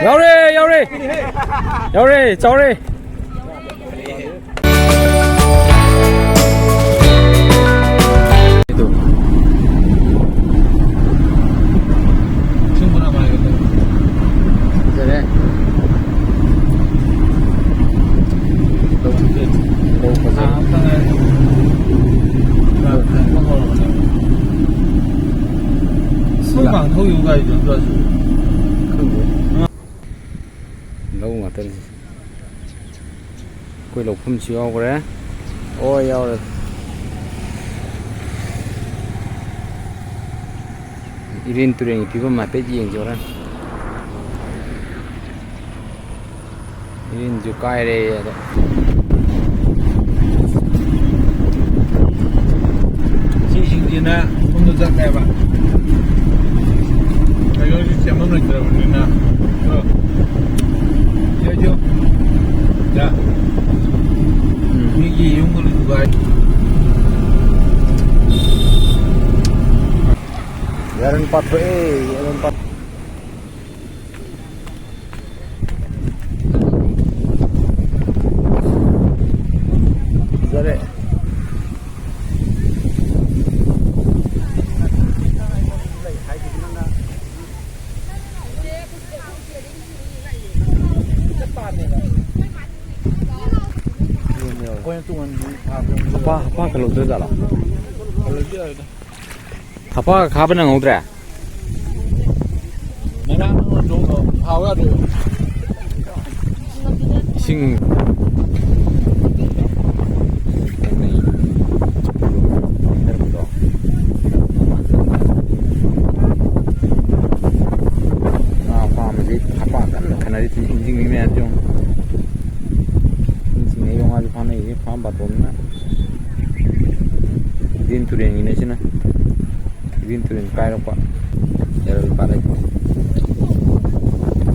Yaure, yaure. Yaure, chaure. Itu. 충분한 말이겠다. 그래. 너무 커서. 소방 토유가 이런 거 너무 같더니 quay 높음 지하고 그래. 야 그래. 이린 뚜랭이 비범만 빼지 영조란. 이린 주 까이래. 싱싱지나 손도 잡아봐. 여기 제목을 들어보니까 여죠. 자, 이게 용도를 누가? Yaran patro yaran pat. Zare. Apa kalau tu dah lah. Kalau dia ada. Apa kapan nang utra? Mana dong hawa tu. Sing. Apa masih apa kan? Karena itu injing ini aja. Injing ini yang ada mana ini farm batongnya. Din turing ini sih na. Din turing kaya apa? Jalan parai.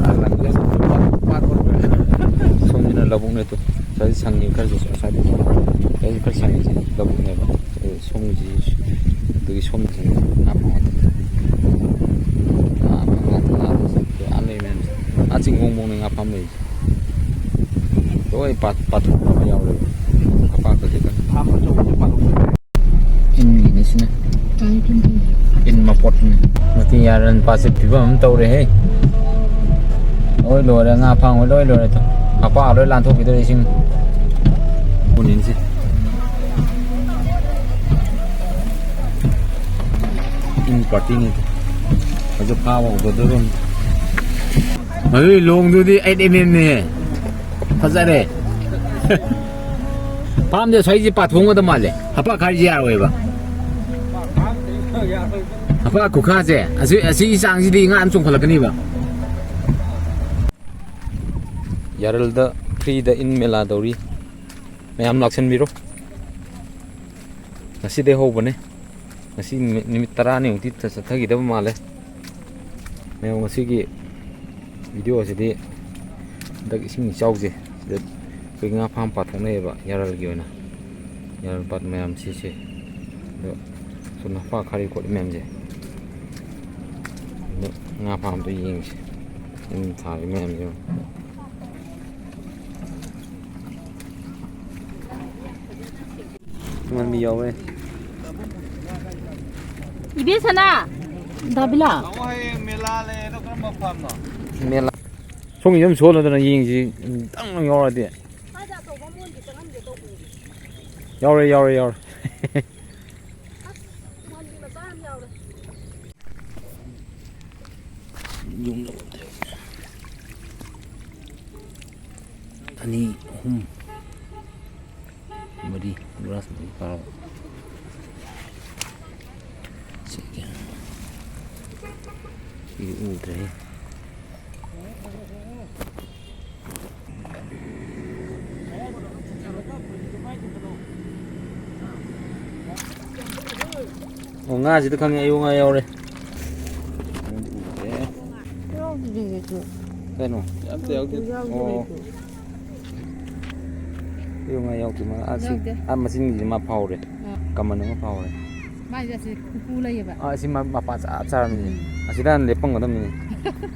Alam jelas pat. Soalnya labung itu. Saya sanggih kerja saya. Saya kerja sanggih labung itu. Soalnya dari soalnya apa? Aneh men. Acing ngomong dengan apa men? Tuh pat apa yang ada? Apa kerja kan? Apa coba cepat. Ini sini. In mapot ni. Mesti yaran pasir tiba tahu deh. Oi lor ngah pang oi lor itu. Apa ada lantuk itu sing. Punin sih. In party ni. Aja power betul kan. Hei long tu di 8 ni. Pasal deh. Paham je saya je patung ada malah. Apa kerja awak ba? Apa aku kerja? Asyik isang sih di ngan cung kalau kini ba? Yaral da free da in mela dori. Mayam laksan biro. Nasi deh ho bane. Nasi nimit tarani uti thagi da male. Mayam nasi ki video sih di dak ising chau je. Kau ngah paham patang ni ba yaral gimana? Yaral pat mayam sih. Sunnah pak hari kot mayam je. Ngah paham tu yang sih. Ini thari mayam je. Man miyaw eh. Ibe sana. Dabila. Awak mela le, tu kan macam mana? Mela. Song yam solo tu na yang sih. Tang nang yaw ada. Yaw. Yung ani mari beras kalau sekian ini udah oh nga sih tu kang ayo ngayaw deh kan no oh yung ngayaw tu mana asing mesin ni mah power deh kaman mah power deh ꯃꯥꯏꯁꯦ ꯀꯨꯀꯨ ꯂꯩꯌꯦꯕ ꯑꯁꯤ ꯃꯄꯥ ꯆꯥꯔꯝꯃꯤꯅꯤ ꯑꯁꯤꯗ ꯂꯦꯞꯄꯝꯒꯗꯕꯅꯤ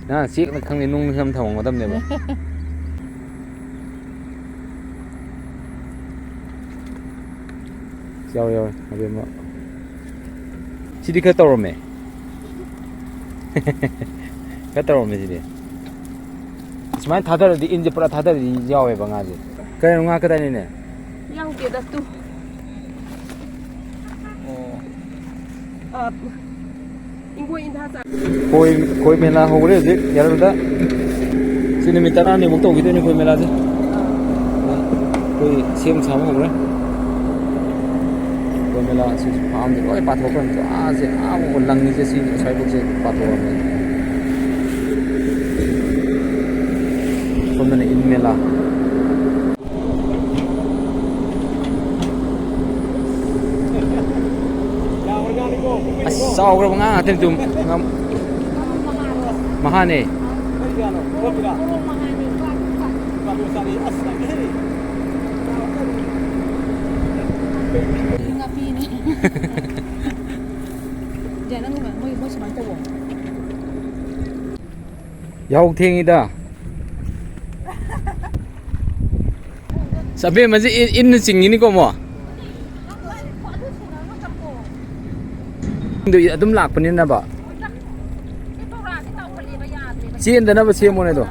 ꯅꯍꯥꯟ ꯆꯦꯛꯅ ꯈꯪꯗꯦ ꯅꯨꯡ ꯁꯝ ꯊꯝꯃꯝꯒꯗꯕꯅꯦꯕ ꯌꯥꯎꯔꯦ ꯌꯥꯎꯔꯦ ꯑꯗꯨꯃ ꯁꯤꯗꯤ ꯈꯔ ꯇꯧꯔꯝꯃꯦ ꯈꯔ ꯇꯧꯔꯝꯃꯦ ꯁꯤꯗꯤ ꯁꯨꯃꯥꯏꯅ ꯊꯥꯗꯔꯗꯤ ꯏꯟꯁꯦ ꯄꯨꯔꯥ ꯊꯥꯗꯔꯗꯤ ꯌꯥꯎꯋꯦꯕ ꯉꯥꯁꯦ ꯀꯩꯅꯣ ꯉꯥ ꯀꯗꯥꯏꯅꯤꯅꯦ ꯌꯥꯎꯗꯦꯗ ꯇꯨ ꯏꯪꯒꯣꯏ ꯏꯟꯊꯥ ꯆꯥ ꯈꯣꯏ ꯃꯦꯂꯥ ꯍꯧꯈ꯭ꯔꯦ ꯍꯧꯖꯤꯛ ꯌꯥꯔꯜꯗ ꯁꯤ ꯅꯨꯃꯤꯠ 10ꯅꯤꯃꯨꯛ ꯇꯧꯈꯤꯗꯣꯏꯅꯤ ꯈꯣꯏ ꯃꯦꯂꯥꯁꯦ ꯑꯩꯈꯣꯏ ꯁꯦꯝ ꯁꯥꯕ ꯍꯧꯈ꯭ꯔꯦ ꯈꯣꯏ ꯃꯦꯂꯥ ꯁꯤ ꯐꯥꯝꯁꯦ ꯂꯣꯏ ꯄꯥꯊꯣꯛꯈ꯭ꯔꯕꯅꯤ ꯑꯥꯁꯦ ꯑꯥꯐꯥꯎꯕ ꯂꯪꯉꯤꯁꯦ ꯁꯤ ꯁ꯭ꯋꯥꯏꯐꯥꯎꯁꯦ ꯄꯥꯊꯣꯛꯑꯕꯅꯤ ꯁꯣꯝꯗꯅ ꯏꯟ ꯃꯦꯂꯥ ꯑꯁ ꯆꯥꯎꯈ꯭ꯔꯕ ꯉꯥ ꯉꯥꯛꯇꯅꯤ ꯇꯨꯝ ꯃꯍꯥꯅꯦ ꯉꯥꯄꯤꯅꯦ ꯅꯪ ꯃꯣꯏ ꯁꯨꯃꯥꯏꯅ ꯇꯧꯋꯣ ꯌꯥꯍꯧ ꯊꯦꯡꯉꯤꯗ ꯁꯕꯦꯝꯃꯁꯦ ꯏꯟꯅ ꯆꯤꯡꯉꯤꯅꯤꯀꯣ ꯑꯃꯨꯛ ꯑꯗꯨꯝ ꯂꯥꯛꯄꯅꯤꯅꯕ ꯆꯦꯟꯗꯅꯕ ꯁꯦꯝꯃꯣꯅꯦꯗꯣ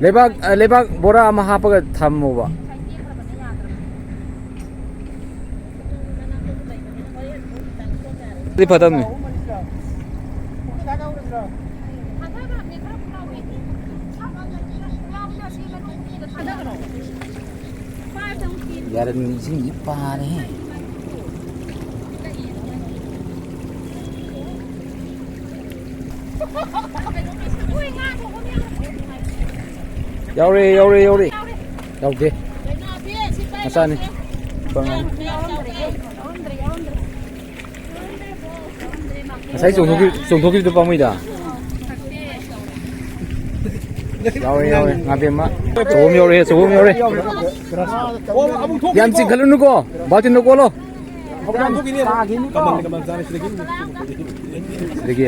ꯂꯩꯕꯥꯛ ꯕꯣꯔꯥ ꯑꯃ ꯍꯥꯞꯄꯒ ꯊꯝꯃꯣꯕ ꯑꯗꯨꯗꯤ ꯐꯗꯝꯅꯤ ꯌꯥꯔꯟ ꯏꯁꯤꯡꯁꯤ ꯄꯥꯔꯦꯍꯦ ꯌꯥꯎꯔꯦ ꯌꯥꯎꯗꯦ ꯃꯆꯥꯅꯤ ꯉꯁꯥꯏ ꯆꯣꯡꯊꯣꯛꯈꯤꯕꯗꯣ ꯄꯥꯝꯃꯨꯏꯗ ꯌꯥꯎꯔꯦ ꯉꯥꯕꯦꯝꯃ ꯆꯧꯕꯝ ꯌꯥꯎꯔꯦ ꯌꯥꯝ ꯆꯤꯡꯈꯠꯂꯨꯅꯨꯀꯣ ꯕꯥꯇꯤꯟꯗꯣ ꯀꯣꯜꯂꯣ ꯁꯤꯗꯒꯤ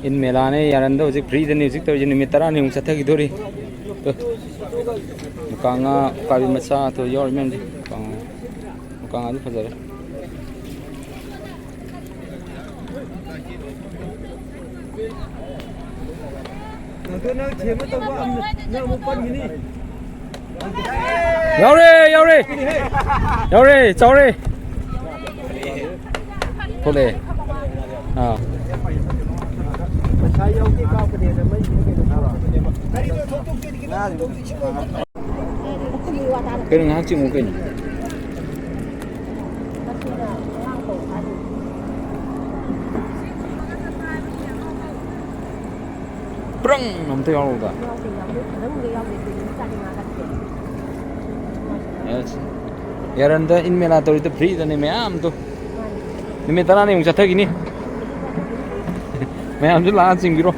ꯏꯟ ꯃꯦꯂꯥꯅꯦ ꯌꯥꯔꯟꯗ ꯍꯧꯖꯤꯛ ꯐ꯭ꯔꯤꯗꯅꯤ ꯍꯧꯖꯤꯛ ꯇꯧꯔꯤꯁꯦ ꯅꯨꯃꯤꯠ 10ꯅꯤꯃꯨꯛ ꯆꯠꯊꯈꯤꯗꯣꯔꯤ ꯃꯨꯀꯥ ꯉꯥ ꯎꯀꯥꯕꯤ ꯃꯆꯥ ꯌꯥꯎꯔꯤ ꯃꯌꯥꯝꯁꯦ ꯃꯨꯀꯥ ꯉꯥꯗꯤ ꯐꯖꯔꯦ ꯌꯥꯎꯔꯦ ꯆꯥꯎꯔꯦ ꯊꯣꯛꯂꯛꯑꯦ 그런 거 학지 못 거니. 프랑 넘터 영어가. 야란다 인메나 또리도 프리드네 매암도. 니메 따라네 용자 타기니. 매암도 라징기로.